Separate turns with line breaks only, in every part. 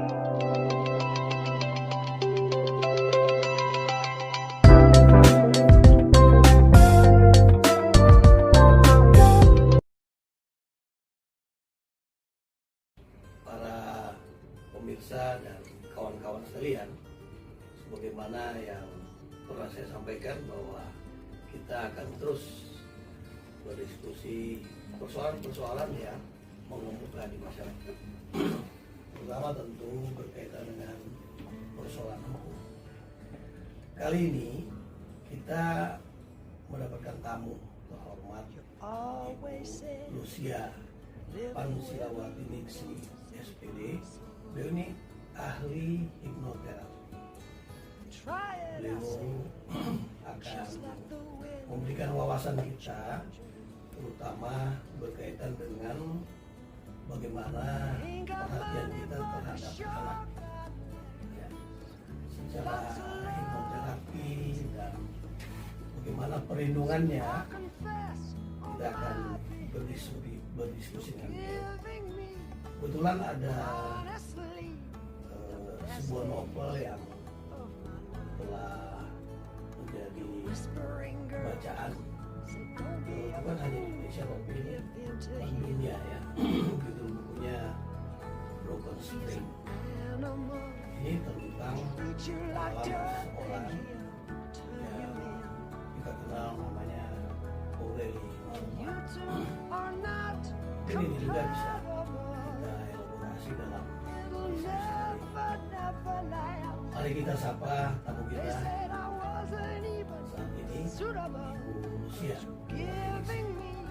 Para pemirsa dan kawan-kawan sekalian, sebagaimana yang pernah saya sampaikan bahwa kita akan terus berdiskusi persoalan-persoalan yang mengemuka di masyarakat, terutama tentu berkaitan dengan persoalan hukum. Kali ini kita mendapatkan tamu terhormat Ibu Lucia Pansilawati Ningsih, SPD. Beliau ini ahli hipnoterapi. Beliau akan memberikan wawasan kita, terutama berkaitan dengan bagaimana perhatian kita terhadap anak, ya, secara hipnoterapi dan bagaimana perlindungannya. Kita akan berdiskusi dengan beliau. Kebetulan ada sebuah novel yang telah menjadi bacaan bukan hanya di Indonesia tapi di dunia, ya. Judul bukunya Broken Spring. Ini tentang seorang yang kita kenal namanya Aureli Maruma. Ini juga bisa kita elaborasi dalam diskusi hari ini. Mari kita sapa tamu kita saat ini, Ibu Lucia.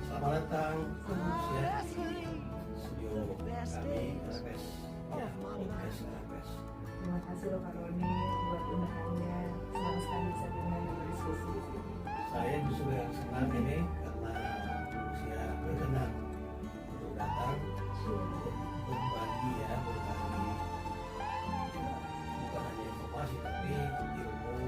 Selamat datang Ibu Lucia di studio kami RPS, ya, podcast RPS.
Terima kasih loh Kak Roni buat undangannya. Senang sekali bisa diundang dan berdiskusi di sini.
Saya justru yang senang ini karena Ibu Lucia berkenan untuk datang berbagi, ya, berbagi bukan hanya informasi tapi ilmu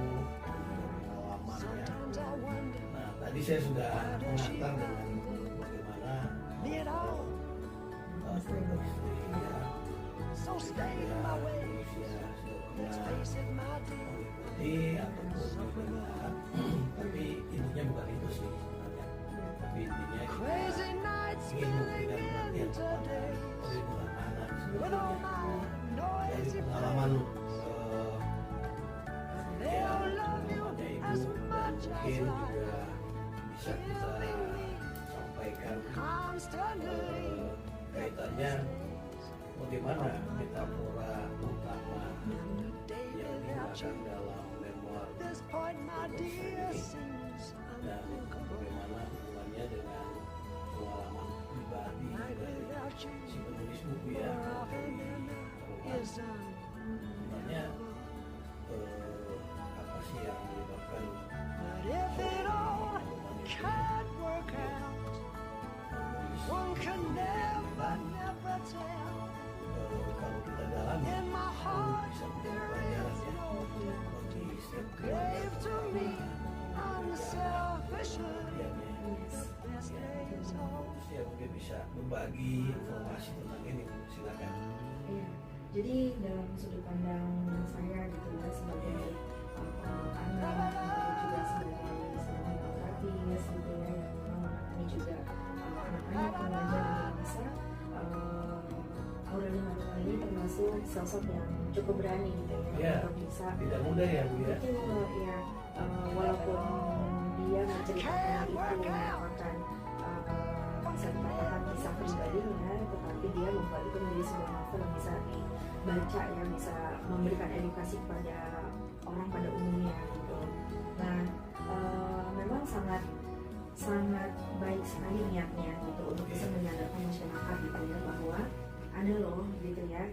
dan pengalaman, ya. Nah, tadi saya sudah mengantar dengan bagaimana istri, ya, Indonesia sudah mengikuti ataupun melihat, tapi intinya bukan itu sih sebenarnya. Tapi intinya kita ingin memberikan perhatian kepada perlindungan anak sebetulnya. Dari pengalaman ya, pengalamannya Ibu, dan mungkin juga bisa kita sampaikan kaitannya bagaimana metafora utama yang digunakan dalam memoir ini dan bagaimana hubungannya dengan pengalaman pribadi dari si penulis buku, ya, sebenarnya apa sih yang menyebabkan kalau kita dalami bisa menjadi pelajaran, ya, bagi setiap keluarga ya, mungkin bisa berbagi informasi tentang ini. Silakan.
Iya, jadi dalam sudut pandang saya gitu ya, sebagai anak, kemudian juga sebagai seorang hipnoterapis gitu ya, yang memang ini juga anak-anak remaja dan dewasa, Aureli Maruma ini termasuk sosok yang cukup berani gitu ya, untuk bisa
tidak mudah, ya, Bu, ya.
Itu ya, walaupun dia menceritakan itu merupakan bisa dikatakan kisah pribadinya, tetapi dia membuat itu menjadi sebuah novel yang bisa dibaca, ya, bisa memberikan edukasi kepada orang pada umumnya gitu. Nah, memang sangat baik sekali niatnya gitu untuk bisa menyadarkan masyarakat gitu ya, bahwa ada loh gitu ya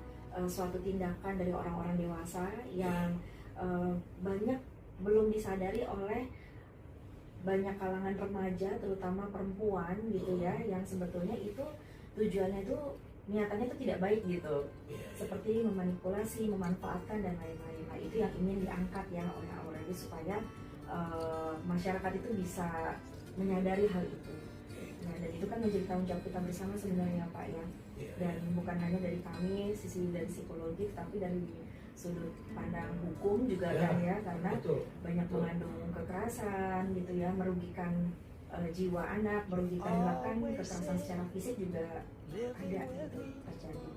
suatu tindakan dari orang-orang dewasa yang banyak belum disadari oleh banyak kalangan remaja, terutama perempuan gitu ya, yang sebetulnya itu tujuannya itu niatannya itu tidak baik gitu, seperti memanipulasi, memanfaatkan dan lain-lain. Nah, itu yang ingin diangkat ya oleh Aureli supaya masyarakat itu bisa menyadari hal itu. Nah, dan itu kan menjadi tanggung jawab kita bersama sebenarnya Pak ya. Dan bukan hanya dari kami sisi dari psikologi, tapi dari sudut pandang hukum juga kan ya, karena banyak mengandung kekerasan gitu ya, merugikan jiwa anak, merugikan bahkan kekerasan secara fisik juga ada gitu terjadi.